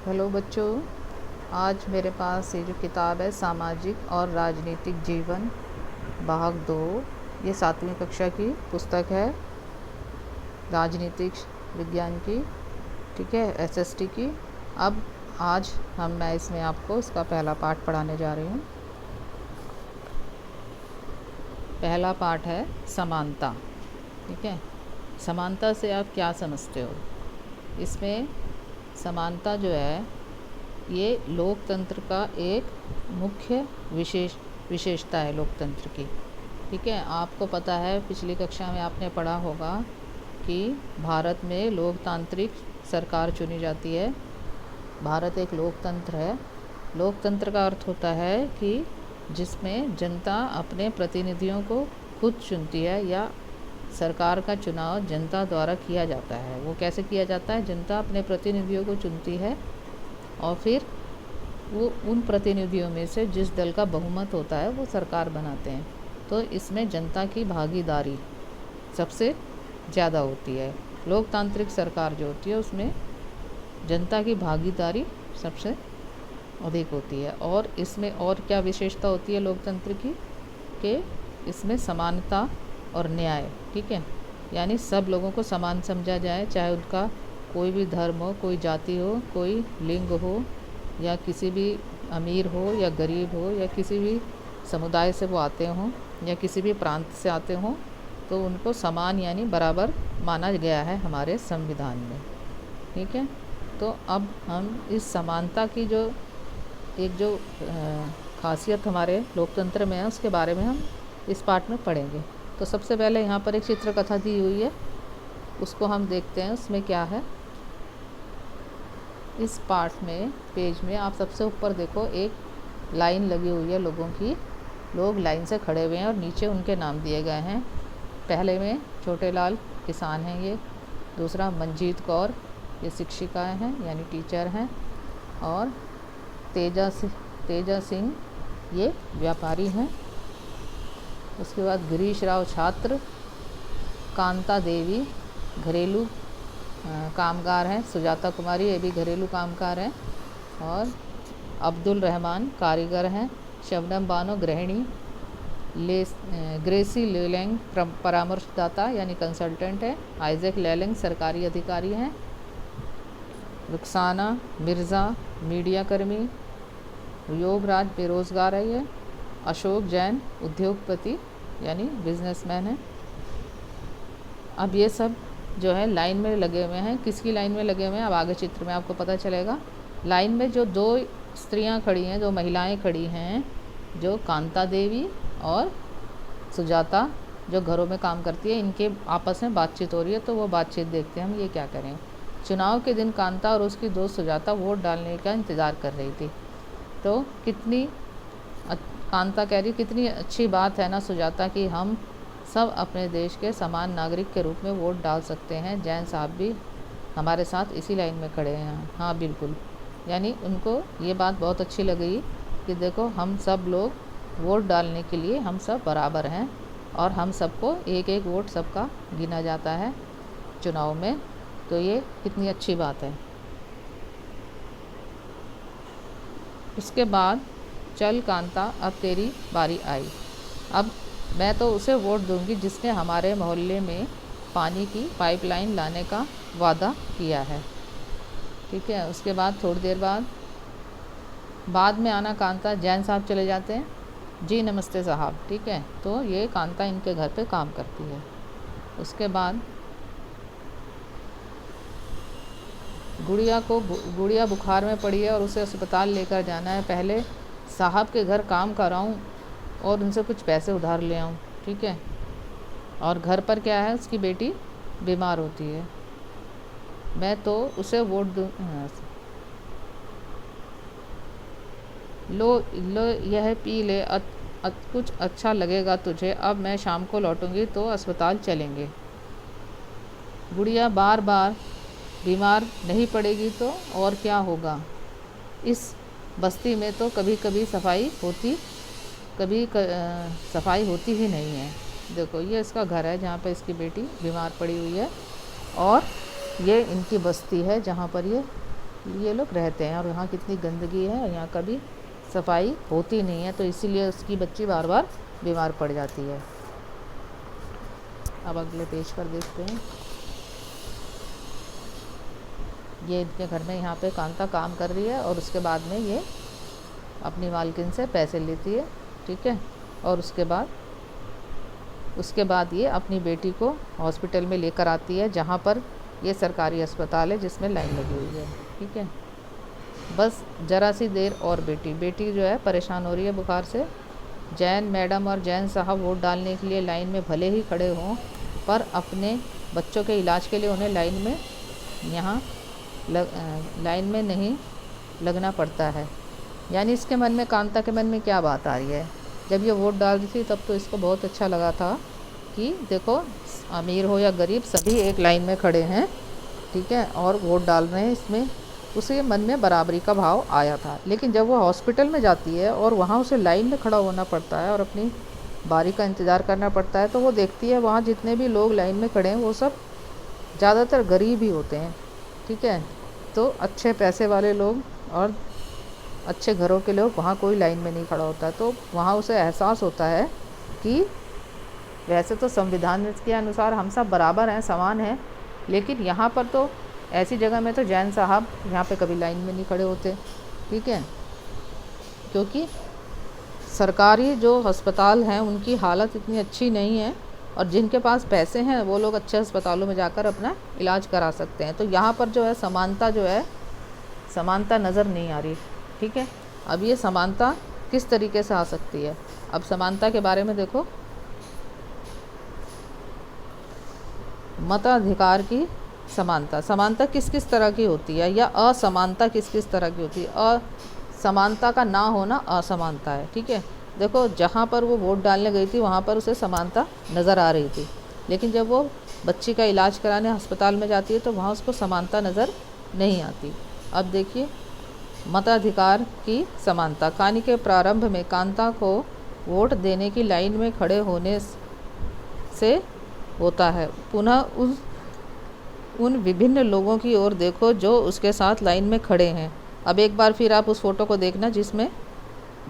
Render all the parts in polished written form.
Hello बच्चों, आज मेरे पास ये जो किताब है सामाजिक और राजनीतिक जीवन भाग 2, ये 7वीं कक्षा की पुस्तक है, राजनीतिक विज्ञान की। ठीक है, एसएसटी की। अब आज मैं इसमें आपको इसका पहला पाठ पढ़ाने जा रही हूँ। पहला पाठ है समानता। ठीक है, समानता से आप क्या समझते हो? इसमें समानता जो है ये लोकतंत्र का एक मुख्य विशेषता है लोकतंत्र की। ठीक है, आपको पता है पिछली कक्षा में आपने पढ़ा होगा कि भारत में लोकतांत्रिक सरकार चुनी जाती है। भारत एक लोकतंत्र है। लोकतंत्र का अर्थ होता है कि जिसमें जनता अपने प्रतिनिधियों को खुद चुनती है या सरकार का चुनाव जनता द्वारा किया जाता है। वो कैसे किया जाता है? जनता अपने प्रतिनिधियों को चुनती है और फिर वो उन प्रतिनिधियों में से जिस दल का बहुमत होता है वो सरकार बनाते हैं। तो इसमें जनता की भागीदारी सबसे ज़्यादा होती है। लोकतांत्रिक सरकार जो होती है उसमें जनता की भागीदारी सबसे अधिक होती है। और इसमें और क्या विशेषता होती है लोकतंत्र की? कि इसमें समानता और न्याय। ठीक है, यानी सब लोगों को समान समझा जाए, चाहे उनका कोई भी धर्म हो, कोई जाति हो, कोई लिंग हो, या किसी भी अमीर हो या गरीब हो, या किसी भी समुदाय से वो आते हों या किसी भी प्रांत से आते हों, तो उनको समान यानी बराबर माना गया है हमारे संविधान में। ठीक है, तो अब हम इस समानता की जो खासियत हमारे लोकतंत्र में है उसके बारे में हम इस पाठ में पढ़ेंगे। तो सबसे पहले यहाँ पर एक चित्रकथा दी हुई है, उसको हम देखते हैं उसमें क्या है। इस पाठ में पेज में आप सबसे ऊपर देखो, एक लाइन लगी हुई है लोगों की। लोग लाइन से खड़े हुए हैं और नीचे उनके नाम दिए गए हैं। पहले में छोटे लाल किसान हैं ये, दूसरा मंजीत कौर ये शिक्षिकाएं हैं यानी टीचर हैं, और तेजा सिंह ये व्यापारी हैं। उसके बाद गिरीश राव छात्र, कांता देवी घरेलू कामगार हैं, सुजाता कुमारी ये भी घरेलू कामगार हैं, और अब्दुल रहमान कारीगर हैं, शबनम बानो गृहिणी, ग्रेसी लेलेंग परामर्शदाता यानी कंसल्टेंट है, आइजैक लेलेंग सरकारी अधिकारी हैं, रुखसाना मिर्ज़ा मीडियाकर्मी, योगराज बेरोज़गार है ये, अशोक जैन उद्योगपति यानी बिजनेसमैन है। अब ये सब जो है लाइन में लगे हुए हैं। किसकी लाइन में लगे हुए हैं अब आगे चित्र में आपको पता चलेगा। लाइन में जो दो स्त्रियां खड़ी हैं, जो महिलाएं खड़ी हैं, जो कांता देवी और सुजाता जो घरों में काम करती है, इनके आपस में बातचीत हो रही है। तो वो बातचीत देखते हैं हम, ये क्या करें। चुनाव के दिन कांता और उसकी दोस्त सुजाता वोट डालने का इंतज़ार कर रही थी। तो कांता कह रही कितनी अच्छी बात है ना सुजाता कि हम सब अपने देश के समान नागरिक के रूप में वोट डाल सकते हैं। जैन साहब भी हमारे साथ इसी लाइन में खड़े हैं। हाँ बिल्कुल, यानी उनको ये बात बहुत अच्छी लगी कि देखो हम सब लोग वोट डालने के लिए हम सब बराबर हैं और हम सबको एक एक वोट सबका गिना जाता है चुनाव में। तो ये कितनी अच्छी बात है। उसके बाद चल कांता अब तेरी बारी आई। अब मैं तो उसे वोट दूंगी जिसने हमारे मोहल्ले में पानी की पाइपलाइन लाने का वादा किया है। ठीक है, उसके बाद थोड़ी देर बाद में आना कांता, जैन साहब चले जाते हैं। जी नमस्ते साहब। ठीक है, तो ये कांता इनके घर पे काम करती है। उसके बाद गुड़िया बुखार में पड़ी है और उसे अस्पताल लेकर जाना है। पहले साहब के घर काम कराऊं और उनसे कुछ पैसे उधार ले आऊं। ठीक है, और घर पर क्या है, उसकी बेटी बीमार होती है। मैं तो उसे वोट दूँ। लो यह पी ले, कुछ अच्छा लगेगा तुझे। अब मैं शाम को लौटूंगी तो अस्पताल चलेंगे। गुड़िया बार बार बीमार नहीं पड़ेगी तो और क्या होगा। इस बस्ती में तो कभी कभी सफाई होती ही नहीं है। देखो ये इसका घर है जहाँ पर इसकी बेटी बीमार पड़ी हुई है, और ये इनकी बस्ती है जहाँ पर ये ये लोग रहते हैं और यहाँ कितनी गंदगी है और यहाँ कभी सफाई होती नहीं है, तो इसीलिए उसकी बच्ची बार बार बीमार पड़ जाती है। अब अगले पेज पर देखते हैं। ये इनके घर में यहाँ पे कांता काम कर रही है और उसके बाद में ये अपनी मालकिन से पैसे लेती है, ठीक है। और उसके बाद ये अपनी बेटी को हॉस्पिटल में लेकर आती है, जहाँ पर ये सरकारी अस्पताल है जिसमें लाइन लगी हुई है, ठीक है। बस ज़रा सी देर और बेटी जो है परेशान हो रही है बुखार से। जैन मैडम और जैन साहब वोट डालने के लिए लाइन में भले ही खड़े हों, पर अपने बच्चों के इलाज के लिए उन्हें लाइन में नहीं लगना पड़ता है। यानी इसके मन में, कांता के मन में क्या बात आ रही है? जब ये वोट डाल रही थी तब तो इसको बहुत अच्छा लगा था कि देखो अमीर हो या गरीब सभी एक लाइन में खड़े हैं, ठीक है, और वोट डाल रहे हैं। इसमें उसे मन में बराबरी का भाव आया था। लेकिन जब वो हॉस्पिटल में जाती है और वहाँ उसे लाइन में खड़ा होना पड़ता है और अपनी बारी का इंतज़ार करना पड़ता है, तो वो देखती है वहाँ जितने भी लोग लाइन में खड़े हैं वो सब ज़्यादातर गरीब ही होते हैं, ठीक है। तो अच्छे पैसे वाले लोग और अच्छे घरों के लोग वहाँ कोई लाइन में नहीं खड़ा होता है। तो वहाँ उसे एहसास होता है कि वैसे तो संविधान के अनुसार हम सब बराबर हैं, समान हैं, लेकिन यहाँ पर तो ऐसी जगह में तो जैन साहब यहाँ पे कभी लाइन में नहीं खड़े होते, ठीक है। क्योंकि सरकारी जो अस्पताल हैं उनकी हालत इतनी अच्छी नहीं है और जिनके पास पैसे हैं वो लोग अच्छे अस्पतालों में जाकर अपना इलाज करा सकते हैं। तो यहाँ पर जो है समानता नज़र नहीं आ रही, ठीक है। अब ये समानता किस तरीके से आ सकती है? अब समानता के बारे में देखो। मताधिकार की समानता किस किस तरह की होती है, या असमानता किस किस तरह की होती है? असमानता का ना होना असमानता है, ठीक है। देखो जहाँ पर वो वोट डालने गई थी वहाँ पर उसे समानता नज़र आ रही थी, लेकिन जब वो बच्ची का इलाज कराने अस्पताल में जाती है तो वहाँ उसको समानता नज़र नहीं आती। अब देखिए मताधिकार की समानता। कहानी के प्रारंभ में कांता को वोट देने की लाइन में खड़े होने से होता है। पुनः उन विभिन्न लोगों की ओर देखो जो उसके साथ लाइन में खड़े हैं। अब एक बार फिर आप उस फोटो को देखना जिसमें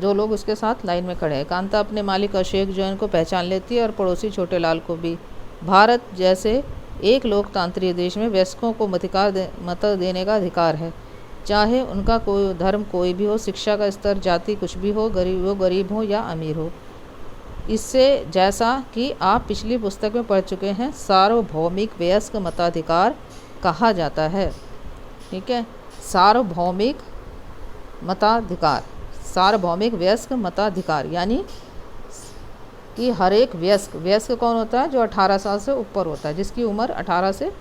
जो लोग उसके साथ लाइन में खड़े हैं। कांता अपने मालिक अशोक जैन को पहचान लेती है और पड़ोसी छोटे लाल को भी। भारत जैसे एक लोकतांत्रिक देश में वयस्कों को मत देने का अधिकार है, चाहे उनका कोई धर्म कोई भी हो, शिक्षा का स्तर जाति कुछ भी हो, गरीब हो या अमीर हो। इससे जैसा कि आप पिछली पुस्तक में पढ़ चुके हैं, सार्वभौमिक वयस्क मताधिकार कहा जाता है, ठीक है। सार्वभौमिक वयस्क मताधिकार यानी कि हर एक वयस्क कौन होता है? जो 18 साल से ऊपर होता है, जिसकी उम्र 18 से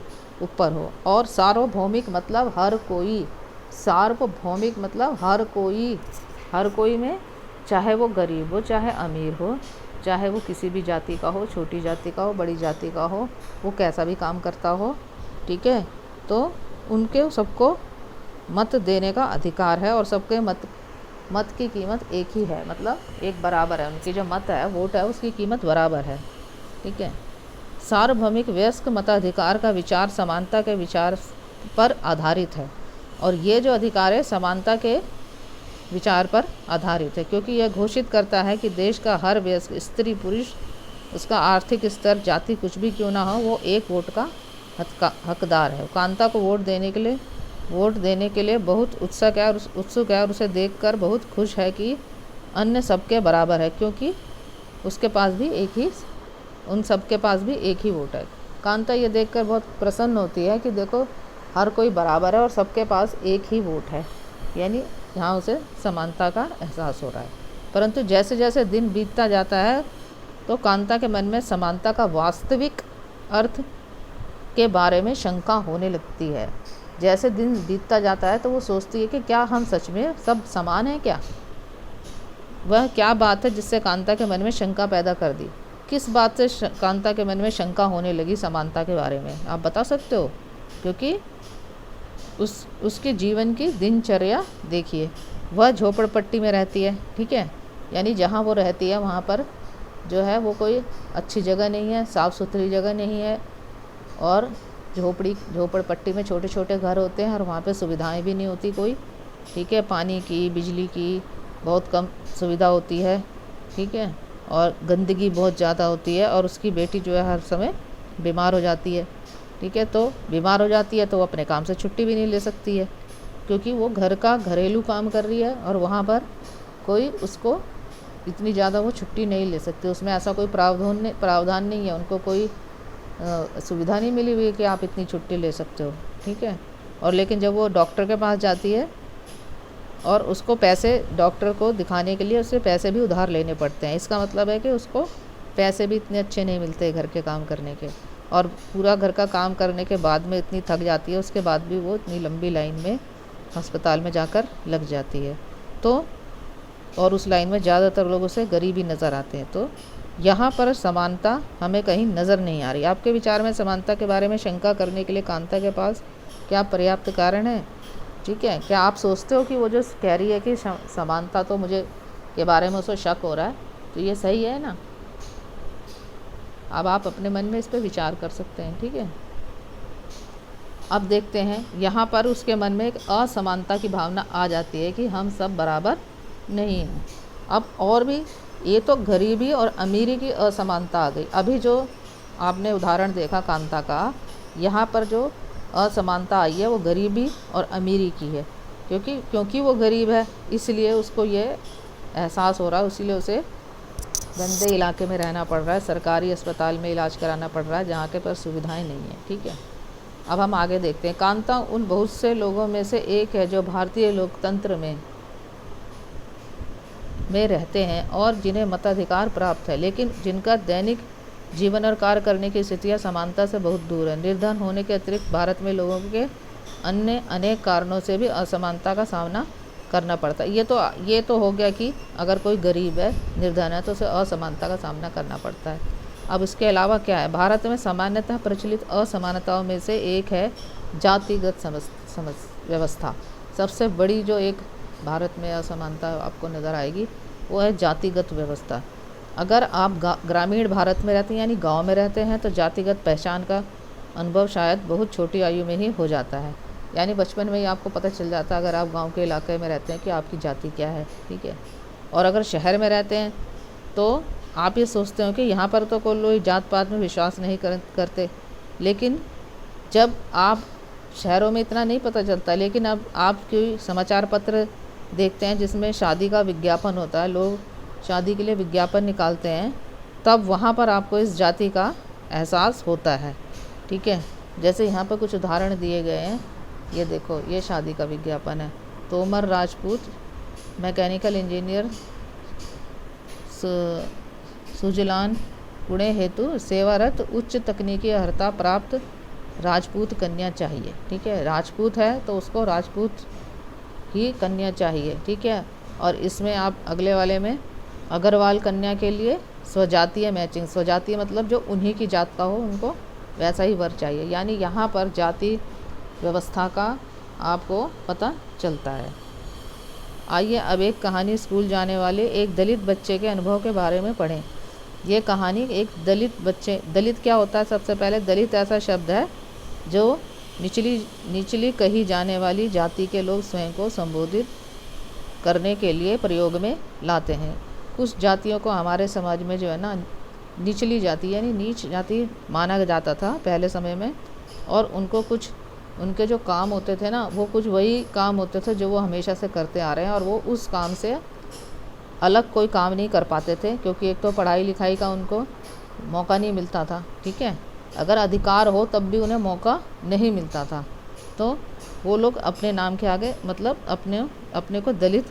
ऊपर हो। और सार्वभौमिक मतलब हर कोई, सार्वभौमिक मतलब हर कोई में, चाहे वो गरीब हो चाहे अमीर हो, चाहे वो किसी भी जाति का हो, छोटी जाति का हो, बड़ी जाति का हो, वो कैसा भी काम करता हो, ठीक है। तो उनके सबको मत देने का अधिकार है और सबके मत की कीमत एक ही है, मतलब एक बराबर है। उनकी जो मत है, वोट है, उसकी कीमत बराबर है, ठीक है। सार्वभौमिक वयस्क मताधिकार का विचार समानता के विचार पर आधारित है और ये जो अधिकार है समानता के विचार पर आधारित है, क्योंकि यह घोषित करता है कि देश का हर वयस्क स्त्री पुरुष, उसका आर्थिक स्तर जाति कुछ भी क्यों ना हो, वो एक वोट का हकदार है। कांता को वोट देने के लिए बहुत उत्सुक है और उसे देखकर बहुत खुश है कि अन्य सबके बराबर है, क्योंकि उन सबके पास भी एक ही वोट है। कांता ये देखकर बहुत प्रसन्न होती है कि देखो हर कोई बराबर है और सबके पास एक ही वोट है, यानी यहाँ उसे समानता का एहसास हो रहा है। परंतु जैसे जैसे दिन बीतता जाता है तो कांता के मन में समानता का वास्तविक अर्थ के बारे में शंका होने लगती है। जैसे दिन बीतता जाता है तो वो सोचती है कि क्या हम सच में सब समान हैं क्या? वह क्या बात है जिससे कांता के मन में शंका पैदा कर दी? किस बात से कांता के मन में शंका होने लगी समानता के बारे में, आप बता सकते हो? क्योंकि उसके जीवन की दिनचर्या देखिए। वह झोपड़पट्टी में रहती है, ठीक है, यानी जहाँ वो रहती है वहाँ पर जो है वो कोई अच्छी जगह नहीं है, साफ़ सुथरी जगह नहीं है और झोपड़पट्टी में छोटे छोटे घर होते हैं और वहाँ पे सुविधाएं भी नहीं होती कोई, ठीक है, पानी की, बिजली की बहुत कम सुविधा होती है, ठीक है, और गंदगी बहुत ज़्यादा होती है, और उसकी बेटी जो है हर समय बीमार हो जाती है, ठीक है। तो बीमार हो जाती है तो वो अपने काम से छुट्टी भी नहीं ले सकती है, क्योंकि वो घर का घरेलू काम कर रही है और वहाँ पर कोई उसको इतनी ज़्यादा वो छुट्टी नहीं ले सकती, उसमें ऐसा कोई प्रावधान नहीं है, उनको कोई सुविधा नहीं मिली हुई है कि आप इतनी छुट्टी ले सकते हो, ठीक है। और लेकिन जब वो डॉक्टर के पास जाती है और उसको पैसे, डॉक्टर को दिखाने के लिए उससे पैसे भी उधार लेने पड़ते हैं, इसका मतलब है कि उसको पैसे भी इतने अच्छे नहीं मिलते घर के काम करने के, और पूरा घर का काम करने के बाद में इतनी थक जाती है, उसके बाद भी वो इतनी लंबी लाइन में अस्पताल में जाकर लग जाती है। तो और उस लाइन में ज़्यादातर लोग उसे गरीब ही नज़र आते हैं। तो यहाँ पर समानता हमें कहीं नज़र नहीं आ रही। आपके विचार में समानता के बारे में शंका करने के लिए कांता के पास क्या पर्याप्त कारण है? ठीक है, क्या आप सोचते हो कि वो जो कह रही है कि समानता, तो मुझे के बारे में उसको शक हो रहा है, तो ये सही है ना? अब आप अपने मन में इस पर विचार कर सकते हैं, ठीक है। अब देखते हैं, यहाँ पर उसके मन में एक असमानता की भावना आ जाती है कि हम सब बराबर नहीं हैं। अब और भी, ये तो गरीबी और अमीरी की असमानता आ गई। अभी जो आपने उदाहरण देखा कांता का, यहाँ पर जो असमानता आई है वो गरीबी और अमीरी की है, क्योंकि वो गरीब है इसलिए उसको ये एहसास हो रहा है, इसीलिए उसे गंदे इलाके में रहना पड़ रहा है, सरकारी अस्पताल में इलाज कराना पड़ रहा है जहाँ के पास सुविधाएं नहीं है, ठीक है। अब हम आगे देखते हैं। कांता उन बहुत से लोगों में से एक है जो भारतीय लोकतंत्र में रहते हैं और जिन्हें मताधिकार प्राप्त है, लेकिन जिनका दैनिक जीवन और कार्य करने की स्थितियाँ समानता से बहुत दूर है। निर्धन होने के अतिरिक्त भारत में लोगों के अन्य अनेक कारणों से भी असमानता का सामना करना पड़ता है। ये तो हो गया कि अगर कोई गरीब है, निर्धन है, तो उसे असमानता का सामना करना पड़ता है। अब इसके अलावा क्या है? भारत में सामान्यतः प्रचलित असमानताओं में से एक है जातिगत समझ व्यवस्था। सबसे बड़ी जो एक भारत में असमानता आपको नज़र आएगी वो है जातिगत व्यवस्था। अगर आप ग्रामीण भारत में रहते हैं यानी गांव में रहते हैं तो जातिगत पहचान का अनुभव शायद बहुत छोटी आयु में ही हो जाता है, यानी बचपन में ही आपको पता चल जाता है अगर आप गांव के इलाके में रहते हैं कि आपकी जाति क्या है, ठीक है। और अगर शहर में रहते हैं तो आप ये सोचते हो कि यहाँ पर तो कोई जात पात में विश्वास नहीं करते, लेकिन जब आप शहरों में इतना नहीं पता चलता, लेकिन अब आप कोई समाचार पत्र देखते हैं जिसमें शादी का विज्ञापन होता है, लोग शादी के लिए विज्ञापन निकालते हैं, तब वहाँ पर आपको इस जाति का एहसास होता है, ठीक है। जैसे यहाँ पर कुछ उदाहरण दिए गए हैं, ये देखो, ये शादी का विज्ञापन है। तोमर राजपूत मैकेनिकल इंजीनियर सुजलान पुणे हेतु सेवारत उच्च तकनीकी अर्हता प्राप्त राजपूत कन्या चाहिए, ठीक है। राजपूत है तो उसको राजपूत ही कन्या चाहिए, ठीक है। और इसमें आप अगले वाले में अग्रवाल कन्या के लिए स्वजातीय मैचिंग, स्वजातीय मतलब जो उन्हीं की जात का हो उनको वैसा ही वर चाहिए, यानी यहाँ पर जाति व्यवस्था का आपको पता चलता है। आइए अब एक कहानी स्कूल जाने वाले एक दलित बच्चे के अनुभव के बारे में पढ़ें। ये कहानी एक दलित क्या होता है? सबसे पहले दलित ऐसा शब्द है जो निचली कही जाने वाली जाति के लोग स्वयं को संबोधित करने के लिए प्रयोग में लाते हैं। कुछ जातियों को हमारे समाज में जो है ना निचली जाति यानी नीच जाति माना जाता था पहले समय में, और उनको कुछ उनके जो काम होते थे ना वो कुछ वही काम होते थे जो वो हमेशा से करते आ रहे हैं, और वो उस काम से अलग कोई काम नहीं कर पाते थे, क्योंकि एक तो पढ़ाई लिखाई का उनको मौका नहीं मिलता था, ठीक है। अगर अधिकार हो तब भी उन्हें मौका नहीं मिलता था, तो वो लोग अपने नाम के आगे मतलब अपने को दलित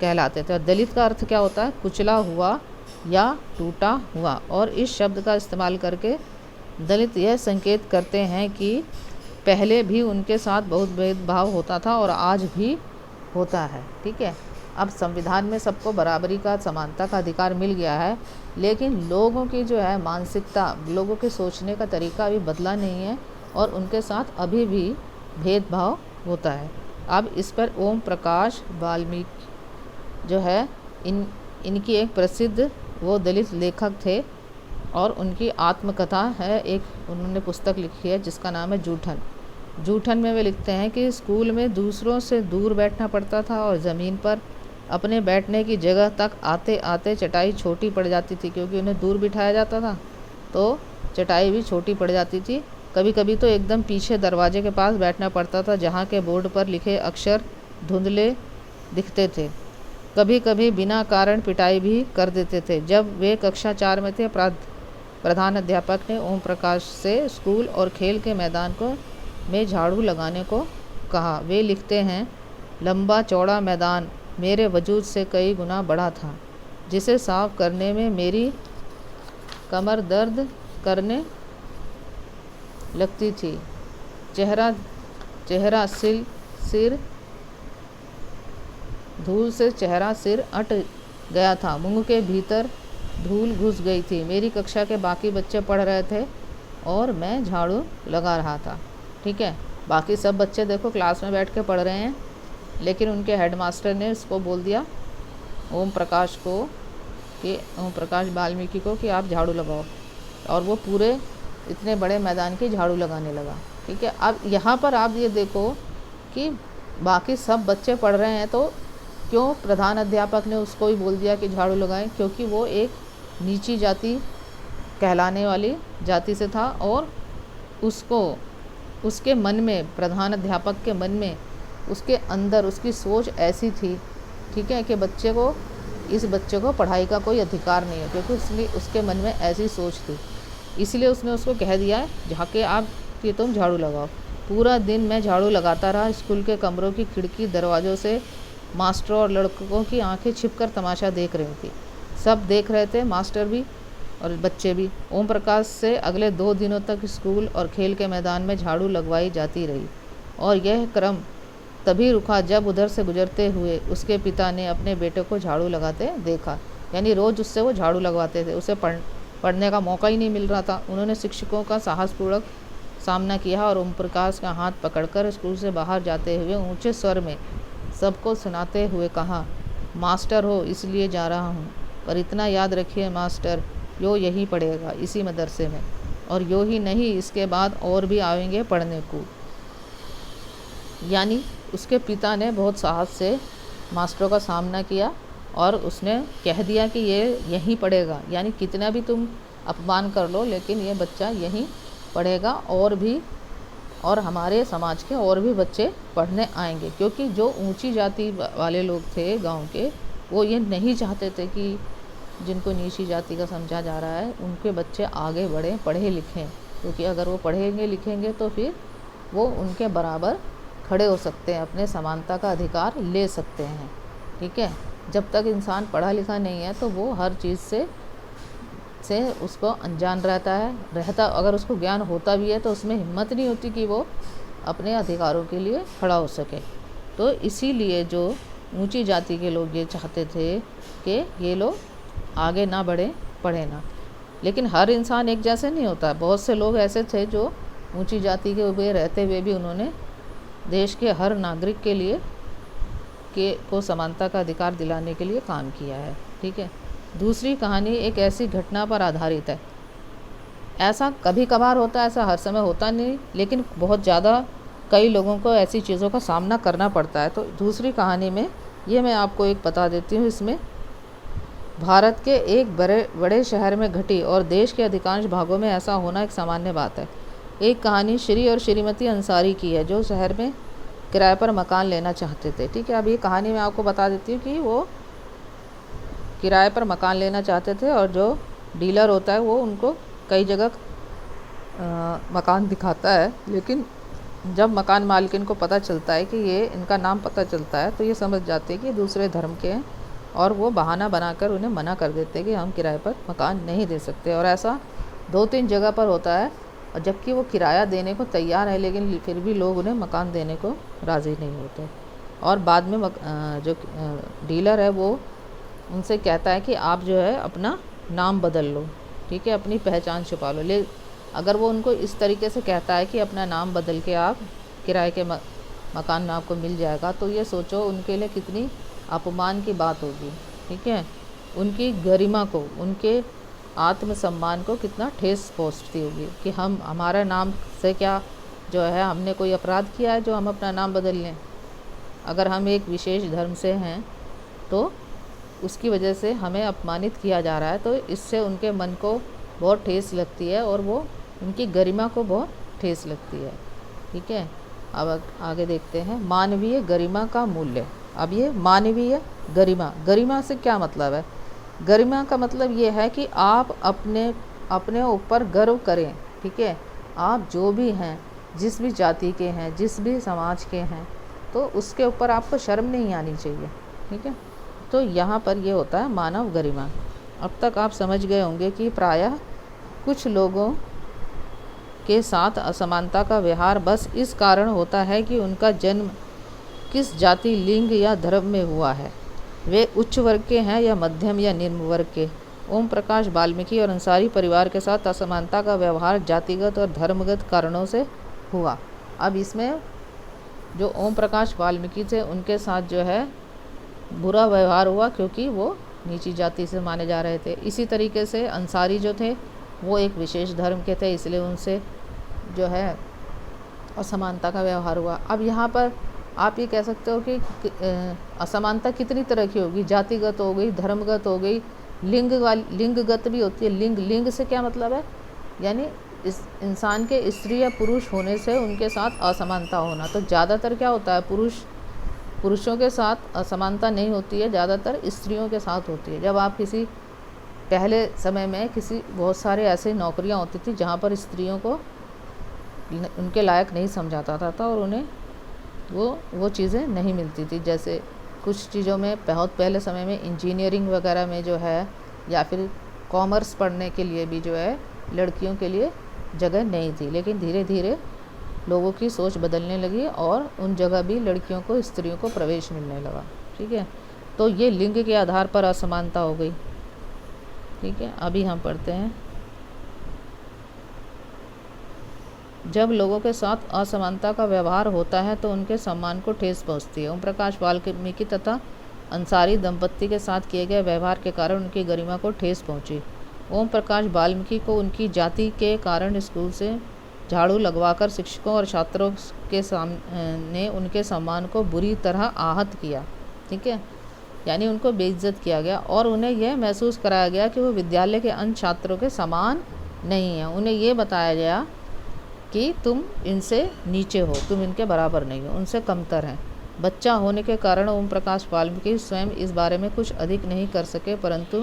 कहलाते थे। और दलित का अर्थ क्या होता है? कुचला हुआ या टूटा हुआ। और इस शब्द का इस्तेमाल करके दलित यह संकेत करते हैं कि पहले भी उनके साथ बहुत भेदभाव होता था और आज भी होता है, ठीक है। अब संविधान में सबको बराबरी का, समानता का अधिकार मिल गया है, लेकिन लोगों की जो है मानसिकता, लोगों के सोचने का तरीका अभी बदला नहीं है और उनके साथ अभी भी भेदभाव होता है। अब इस पर ओम प्रकाश वाल्मीकि जो है इनकी एक प्रसिद्ध वो दलित लेखक थे और उनकी आत्मकथा है, एक उन्होंने पुस्तक लिखी है जिसका नाम है जूठन। जूठन में वे लिखते हैं कि स्कूल में दूसरों से दूर बैठना पड़ता था और ज़मीन पर अपने बैठने की जगह तक आते आते चटाई छोटी पड़ जाती थी, क्योंकि उन्हें दूर बिठाया जाता था तो चटाई भी छोटी पड़ जाती थी। कभी कभी तो एकदम पीछे दरवाजे के पास बैठना पड़ता था, जहाँ के बोर्ड पर लिखे अक्षर धुंधले दिखते थे। कभी कभी बिना कारण पिटाई भी कर देते थे। जब वे कक्षा 4 में थे, प्रधान अध्यापक ने ओम प्रकाश से स्कूल और खेल के मैदान को में झाड़ू लगाने को कहा। वे लिखते हैं, लंबा चौड़ा मैदान मेरे वजूद से कई गुना बड़ा था, जिसे साफ करने में मेरी कमर दर्द करने लगती थी। चेहरा सिर धूल से चेहरा सिर अट गया था। मुंह के भीतर धूल घुस गई थी। मेरी कक्षा के बाकी बच्चे पढ़ रहे थे और मैं झाड़ू लगा रहा था। ठीक है, बाकी सब बच्चे देखो क्लास में बैठ के पढ़ रहे हैं, लेकिन उनके हेडमास्टर ने उसको बोल दिया ओम प्रकाश वाल्मीकि को कि आप झाड़ू लगाओ, और वो पूरे इतने बड़े मैदान की झाड़ू लगाने लगा। ठीक है, अब यहाँ पर आप ये देखो कि बाकी सब बच्चे पढ़ रहे हैं, तो क्यों प्रधान अध्यापक ने उसको ही बोल दिया कि झाड़ू लगाएं? क्योंकि वो एक नीची जाति कहलाने वाली जाति से था, और उसके मन में, प्रधान अध्यापक के मन में, उसके अंदर उसकी सोच ऐसी थी, ठीक है, कि इस बच्चे को पढ़ाई का कोई अधिकार नहीं है, क्योंकि उसके मन में ऐसी सोच थी। इसलिए उसने उसको कह दिया जाके आप कि तुम झाड़ू लगाओ। पूरा दिन मैं झाड़ू लगाता रहा। स्कूल के कमरों की खिड़की दरवाज़ों से मास्टरों और लड़कों की आंखें छिपकर तमाशा देख रही थी। सब देख रहे थे, मास्टर भी और बच्चे भी। ओम प्रकाश से अगले 2 दिनों तक स्कूल और खेल के मैदान में झाड़ू लगवाई जाती रही, और यह क्रम तभी रुका जब उधर से गुजरते हुए उसके पिता ने अपने बेटे को झाड़ू लगाते देखा। यानी रोज़ उससे वो झाड़ू लगवाते थे, उसे पढ़ने का मौका ही नहीं मिल रहा था। उन्होंने शिक्षकों का साहसपूर्वक सामना किया और ओम प्रकाश का हाथ पकड़कर स्कूल से बाहर जाते हुए ऊंचे स्वर में सबको सुनाते हुए कहा, मास्टर हो इसलिए जा रहा हूँ, पर इतना याद रखिए मास्टर, यो यही पढ़ेगा इसी मदरसे में, और यो ही नहीं, इसके बाद और भी आएंगे पढ़ने को। यानी उसके पिता ने बहुत साहस से मास्टरों का सामना किया और उसने कह दिया कि ये यहीं पढ़ेगा, यानी कितना भी तुम अपमान कर लो, लेकिन ये बच्चा यहीं पढ़ेगा, और हमारे समाज के और भी बच्चे पढ़ने आएंगे। क्योंकि जो ऊंची जाति वाले लोग थे गांव के, वो ये नहीं चाहते थे कि जिनको नीची जाति का समझा जा रहा है उनके बच्चे आगे बढ़ें, पढ़े लिखें, क्योंकि अगर वो पढ़ेंगे लिखेंगे तो फिर वो उनके बराबर खड़े हो सकते हैं, अपने समानता का अधिकार ले सकते हैं। ठीक है, जब तक इंसान पढ़ा लिखा नहीं है तो वो हर चीज़ से उसको अनजान रहता। अगर उसको ज्ञान होता भी है तो उसमें हिम्मत नहीं होती कि वो अपने अधिकारों के लिए खड़ा हो सके। तो इसीलिए जो ऊंची जाति के लोग ये चाहते थे कि ये लोग आगे ना बढ़े, पढ़े ना। लेकिन हर इंसान एक जैसे नहीं होता। बहुत से लोग ऐसे थे जो ऊंची जाति के हुए रहते हुए भी उन्होंने देश के हर नागरिक के लिए को समानता का अधिकार दिलाने के लिए काम किया है। ठीक है, दूसरी कहानी एक ऐसी घटना पर आधारित है। ऐसा कभी कभार होता है, ऐसा हर समय होता नहीं, लेकिन बहुत ज़्यादा कई लोगों को ऐसी चीज़ों का सामना करना पड़ता है। तो दूसरी कहानी में ये मैं आपको एक बता देती हूँ। इसमें भारत के एक बड़े शहर में घटी और देश के अधिकांश भागों में ऐसा होना एक सामान्य बात है। एक कहानी श्री और श्रीमती अंसारी की है, जो शहर में किराए पर मकान लेना चाहते थे। ठीक है, अब ये कहानी मैं आपको बता देती हूँ कि वो किराए पर मकान लेना चाहते थे, और जो डीलर होता है वो उनको कई जगह मकान दिखाता है, लेकिन जब मकान मालिकिन को पता चलता है कि ये इनका नाम पता चलता है तो ये समझ जाते हैं कि दूसरे धर्म के हैं, और वो बहाना बनाकर उन्हें मना कर देते हैं कि हम किराए पर मकान नहीं दे सकते। और ऐसा 2-3 जगह पर होता है, और जबकि वो किराया देने को तैयार है, लेकिन फिर भी लोग उन्हें मकान देने को राज़ी नहीं होते। और बाद में जो डीलर है वो उनसे कहता है कि आप जो है अपना नाम बदल लो, ठीक है, अपनी पहचान छुपा लो। अगर वो उनको इस तरीके से कहता है कि अपना नाम बदल के आप किराए के मकान में आपको मिल जाएगा, तो ये सोचो उनके लिए कितनी अपमान की बात होगी। ठीक है, उनकी गरिमा को, उनके आत्मसम्मान को कितना ठेस पहुंचती होगी कि हम हमारा नाम से क्या जो है हमने कोई अपराध किया है जो हम अपना नाम बदल लें। अगर हम एक विशेष धर्म से हैं तो उसकी वजह से हमें अपमानित किया जा रहा है, तो इससे उनके मन को बहुत ठेस लगती है और वो उनकी गरिमा को बहुत ठेस लगती है। ठीक है, अब आगे देखते हैं मानवीय गरिमा का मूल्य। अब ये मानवीय गरिमा, गरिमा से क्या मतलब है? गरिमा का मतलब ये है कि आप अपने ऊपर गर्व करें। ठीक है, आप जो भी हैं, जिस भी जाति के हैं, जिस भी समाज के हैं, तो उसके ऊपर आपको शर्म नहीं आनी चाहिए। ठीक है, तो यहाँ पर ये होता है मानव गरिमा। अब तक आप समझ गए होंगे कि प्रायः कुछ लोगों के साथ असमानता का व्यवहार बस इस कारण होता है कि उनका जन्म किस जाति, लिंग या धर्म में हुआ है। वे उच्च वर्ग के हैं या मध्यम या निम्न वर्ग के। ओम प्रकाश वाल्मीकि और अंसारी परिवार के साथ असमानता का व्यवहार जातिगत और धर्मगत कारणों से हुआ। अब इसमें जो ओम प्रकाश वाल्मीकि थे उनके साथ जो है बुरा व्यवहार हुआ क्योंकि वो नीची जाति से माने जा रहे थे। इसी तरीके से अंसारी जो थे वो एक विशेष धर्म के थे, इसलिए उनसे जो है असमानता का व्यवहार हुआ। अब यहाँ पर आप ये कह सकते हो कि असमानता कितनी तरह की होगी, जातिगत हो गई, धर्मगत हो गई, लिंगगत भी होती है। लिंग से क्या मतलब है? यानी इस इंसान के स्त्री या पुरुष होने से उनके साथ असमानता होना। तो ज़्यादातर क्या होता है, पुरुषों के साथ असमानता नहीं होती है, ज़्यादातर स्त्रियों के साथ होती है। जब आप किसी पहले समय में बहुत सारे ऐसे नौकरियां होती थी जहां पर स्त्रियों को उनके लायक नहीं समझा जाता था और उन्हें वो चीज़ें नहीं मिलती थी। जैसे कुछ चीज़ों में बहुत पहले समय में इंजीनियरिंग वगैरह में जो है, या फिर कॉमर्स पढ़ने के लिए भी जो है लड़कियों के लिए जगह नहीं थी। लेकिन धीरे धीरे लोगों की सोच बदलने लगी और उन जगह भी लड़कियों को, स्त्रियों को प्रवेश मिलने लगा। ठीक है, तो ये लिंग के आधार पर असमानता हो गई। ठीक है, अभी हम पढ़ते हैं जब लोगों के साथ असमानता का व्यवहार होता है तो उनके सम्मान को ठेस पहुंचती है। ओम प्रकाश वाल्मीकि तथा अंसारी दंपत्ति के साथ किए गए व्यवहार के कारण उनकी गरिमा को ठेस पहुंची। ओम प्रकाश वाल्मीकि को उनकी जाति के कारण स्कूल से झाड़ू लगवाकर शिक्षकों और छात्रों के सामने उनके सम्मान को बुरी तरह आहत किया। ठीक है, यानी उनको बेइज्जत किया गया और उन्हें यह महसूस कराया गया कि वो विद्यालय के अन्य छात्रों के समान नहीं है। उन्हें ये बताया गया कि तुम इनसे नीचे हो, तुम इनके बराबर नहीं हो, उनसे कमतर हैं। बच्चा होने के कारण ओम प्रकाश वाल्मीकि स्वयं इस बारे में कुछ अधिक नहीं कर सके, परंतु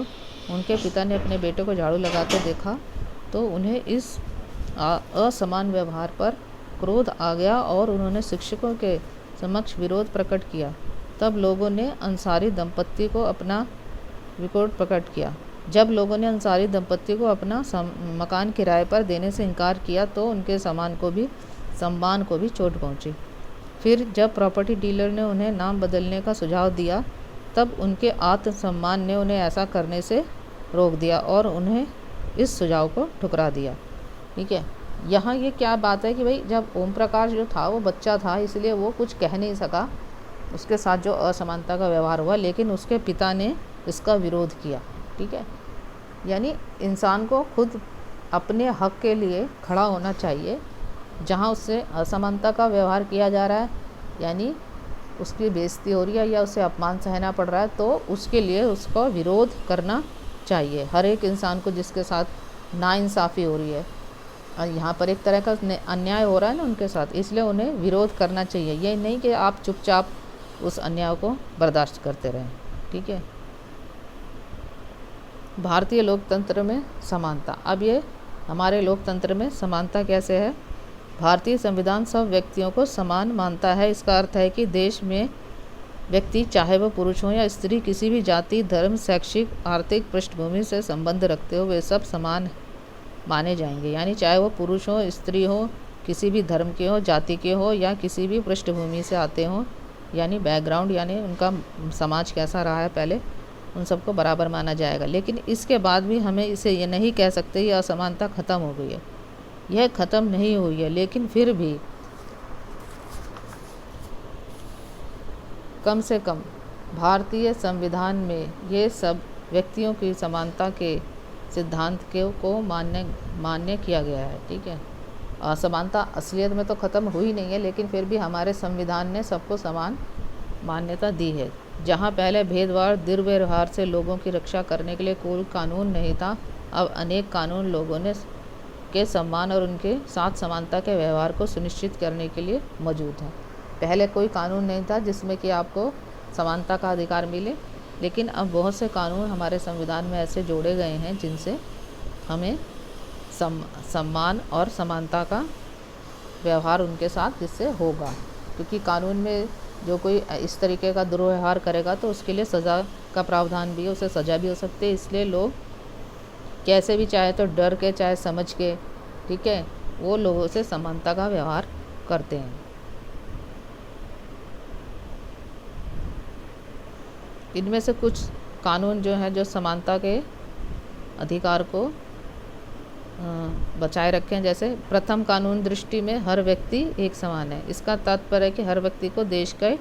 उनके पिता ने अपने बेटे को झाड़ू लगाते देखा तो उन्हें इस असमान व्यवहार पर क्रोध आ गया और उन्होंने शिक्षकों के समक्ष विरोध प्रकट किया। तब लोगों ने अंसारी दंपत्ति को अपना विरोध प्रकट किया। जब लोगों ने अंसारी दंपत्ति को अपना मकान किराए पर देने से इनकार किया तो उनके सम्मान को भी चोट पहुंची। फिर जब प्रॉपर्टी डीलर ने उन्हें नाम बदलने का सुझाव दिया तब उनके आत्मसम्मान ने उन्हें ऐसा करने से रोक दिया और उन्हें इस सुझाव को ठुकरा दिया। ठीक है, यहाँ ये क्या बात है कि भाई जब ओम प्रकाश जो था वो बच्चा था, इसलिए वो कुछ कह नहीं सका, उसके साथ जो असमानता का व्यवहार हुआ, लेकिन उसके पिता ने इसका विरोध किया। ठीक है, यानी इंसान को खुद अपने हक के लिए खड़ा होना चाहिए। जहाँ उससे असमानता का व्यवहार किया जा रहा है, यानी उसकी बेइज्जती हो रही है या उसे अपमान सहना पड़ रहा है, तो उसके लिए उसका विरोध करना चाहिए। हर एक इंसान को जिसके साथ नाइंसाफ़ी हो रही है, यहाँ पर एक तरह का अन्याय हो रहा है ना उनके साथ, इसलिए उन्हें विरोध करना चाहिए। ये नहीं कि आप चुपचाप उस अन्याय को बर्दाश्त करते रहें। ठीक है, भारतीय लोकतंत्र में समानता। अब ये हमारे लोकतंत्र में समानता कैसे है? भारतीय संविधान सब व्यक्तियों को समान मानता है। इसका अर्थ है कि देश में व्यक्ति, चाहे वह पुरुष हो या स्त्री, किसी भी जाति, धर्म, शैक्षिक, आर्थिक पृष्ठभूमि से संबंध रखते हो, वे सब समान माने जाएंगे। यानी चाहे वो पुरुष हो, स्त्री हो, किसी भी धर्म के हो, जाति के हो या किसी भी पृष्ठभूमि से आते हो, यानी बैकग्राउंड, यानी उनका समाज कैसा रहा है पहले, उन सबको बराबर माना जाएगा। लेकिन इसके बाद भी हमें इसे ये नहीं कह सकते ये असमानता ख़त्म हो गई है। यह ख़त्म नहीं हुई है, लेकिन फिर भी कम से कम भारतीय संविधान में ये सब व्यक्तियों की समानता के सिद्धांत को मान्य किया गया है। ठीक है, असमानता असलियत में तो ख़त्म हुई नहीं है, लेकिन फिर भी हमारे संविधान ने सबको समान मान्यता दी है। जहाँ पहले भेदभाव दुर्व्यवहार से लोगों की रक्षा करने के लिए कोई कानून नहीं था, अब अनेक कानून लोगों ने के सम्मान और उनके साथ समानता के व्यवहार को सुनिश्चित करने के लिए मौजूद हैं। पहले कोई कानून नहीं था जिसमें कि आपको समानता का अधिकार मिले, लेकिन अब बहुत से कानून हमारे संविधान में ऐसे जोड़े गए हैं जिनसे हमें सम्मान और समानता का व्यवहार उनके साथ जिससे होगा। क्योंकि कानून में जो कोई इस तरीके का दुर्व्यवहार करेगा तो उसके लिए सज़ा का प्रावधान भी है, उसे सज़ा भी हो सकती है। इसलिए लोग कैसे भी चाहे तो डर के चाहे समझ के, ठीक है, वो लोगों से समानता का व्यवहार करते हैं। इनमें से कुछ कानून जो हैं जो समानता के अधिकार को बचाए रखे हैं। जैसे प्रथम कानून दृष्टि में हर व्यक्ति एक समान है। इसका तात्पर्य है कि हर व्यक्ति को देश के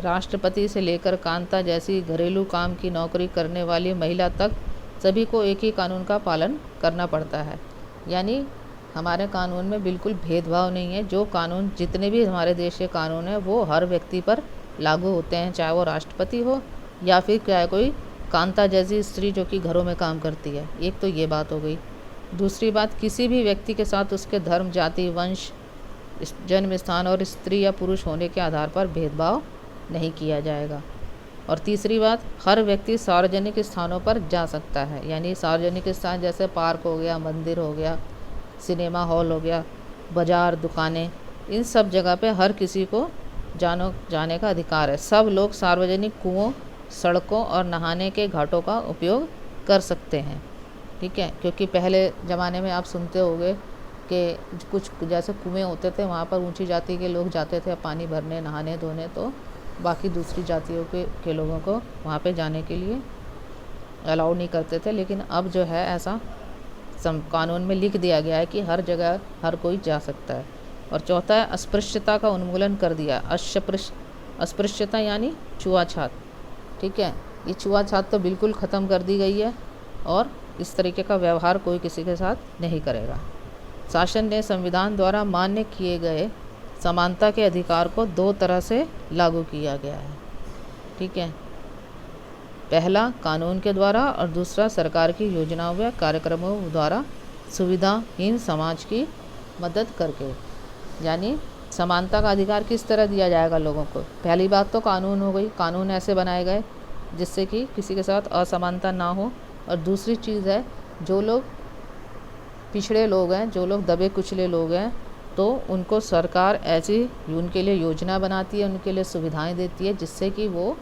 राष्ट्रपति से लेकर कांता जैसी घरेलू काम की नौकरी करने वाली महिला तक सभी को एक ही कानून का पालन करना पड़ता है। यानी हमारे कानून में बिल्कुल भेदभाव नहीं है। जो कानून जितने भी हमारे देश के कानून हैं वो हर व्यक्ति पर लागू होते हैं, चाहे वो राष्ट्रपति हो या फिर चाहे कोई कांता जैसी स्त्री जो कि घरों में काम करती है। एक तो ये बात हो गई। दूसरी बात, किसी भी व्यक्ति के साथ उसके धर्म, जाति, वंश, जन्म स्थान और स्त्री या पुरुष होने के आधार पर भेदभाव नहीं किया जाएगा। और तीसरी बात, हर व्यक्ति सार्वजनिक स्थानों पर जा सकता है। यानी सार्वजनिक स्थान जैसे पार्क हो गया, मंदिर हो गया, सिनेमा हॉल हो गया, बाज़ार, दुकानें, इन सब जगह पे हर किसी को जाने का अधिकार है। सब लोग सार्वजनिक कुओं, सड़कों और नहाने के घाटों का उपयोग कर सकते हैं। ठीक है, क्योंकि पहले ज़माने में आप सुनते होंगे कि कुछ जैसे कुएँ होते थे, वहाँ पर ऊंची जाति के लोग जाते थे पानी भरने, नहाने धोने, तो बाकी दूसरी जातियों के लोगों को वहाँ पे जाने के लिए अलाउ नहीं करते थे। लेकिन अब जो है ऐसा कानून में लिख दिया गया है कि हर जगह हर कोई जा सकता है। और चौथा है, अस्पृश्यता का उन्मूलन कर दिया। अस्पृश्यता यानी छुआछात। ठीक है, ये छुआछात तो बिल्कुल ख़त्म कर दी गई है और इस तरीके का व्यवहार कोई किसी के साथ नहीं करेगा। शासन ने संविधान द्वारा मान्य किए गए समानता के अधिकार को दो तरह से लागू किया गया है। ठीक है, पहला कानून के द्वारा और दूसरा सरकार की योजनाओं व कार्यक्रमों द्वारा सुविधाहीन समाज की मदद करके। यानी समानता का अधिकार किस तरह दिया जाएगा लोगों को? पहली बात तो कानून हो गई, कानून ऐसे बनाए गए जिससे कि किसी के साथ असमानता ना हो। और दूसरी चीज़ है, जो लोग पिछड़े लोग हैं, जो लोग दबे कुचले लोग हैं, तो उनको सरकार ऐसी उनके लिए योजना बनाती है, उनके लिए सुविधाएं देती है जिससे कि वो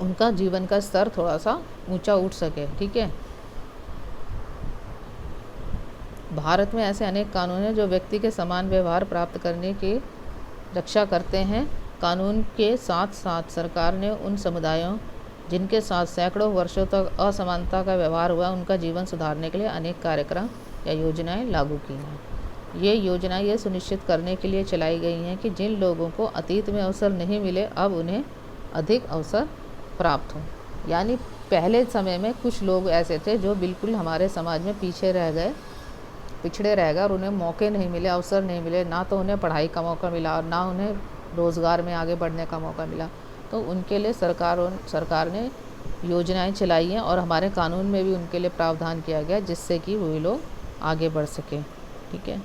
उनका जीवन का स्तर थोड़ा सा ऊंचा उठ सके। ठीक है, भारत में ऐसे अनेक कानून हैं जो व्यक्ति के समान व्यवहार प्राप्त करने की रक्षा करते हैं। कानून के साथ साथ सरकार ने उन समुदायों जिनके साथ सैकड़ों वर्षों तक असमानता का व्यवहार हुआ, उनका जीवन सुधारने के लिए अनेक कार्यक्रम या योजनाएं लागू की हैं। ये योजनाएं ये सुनिश्चित करने के लिए चलाई गई हैं कि जिन लोगों को अतीत में अवसर नहीं मिले, अब उन्हें अधिक अवसर प्राप्त हों। यानी पहले समय में कुछ लोग ऐसे थे जो बिल्कुल हमारे समाज में पिछड़े रह गए और उन्हें मौके नहीं मिले, अवसर नहीं मिले, ना तो उन्हें पढ़ाई का मौका मिला और ना उन्हें रोज़गार में आगे बढ़ने का मौका मिला। तो उनके लिए सरकार ने योजनाएं चलाई हैं और हमारे कानून में भी उनके लिए प्रावधान किया गया जिससे कि वही लोग आगे बढ़ सकें। ठीक है।